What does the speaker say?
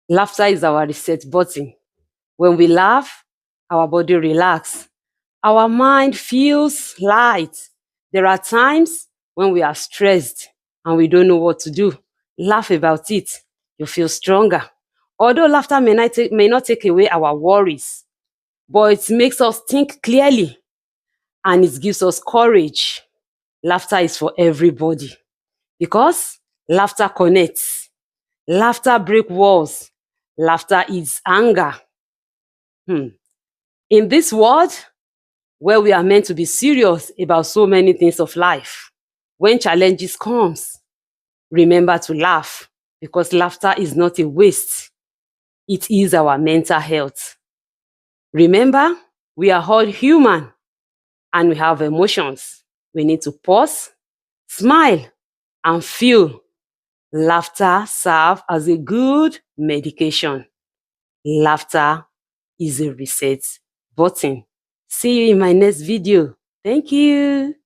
Laughter is our reset button. When we laugh, our body relaxes. Our mind feels light. There are times when we are stressed and we don't know what to do. Laugh about it. You feel stronger. Although laughter may not take away our worries, but it makes us think clearly and it gives us courage. Laughter is for everybody because laughter connects. Laughter breaks walls. Laughter is anger. In this world where we are meant to be serious about so many things of life, when challenges comes, remember to laugh because laughter is not a waste. It is our mental health. Remember, we are all human and we have emotions. We need to pause, smile, and feel. Laughter serves as a good medication. Laughter is a reset button. See you in my next video. Thank you.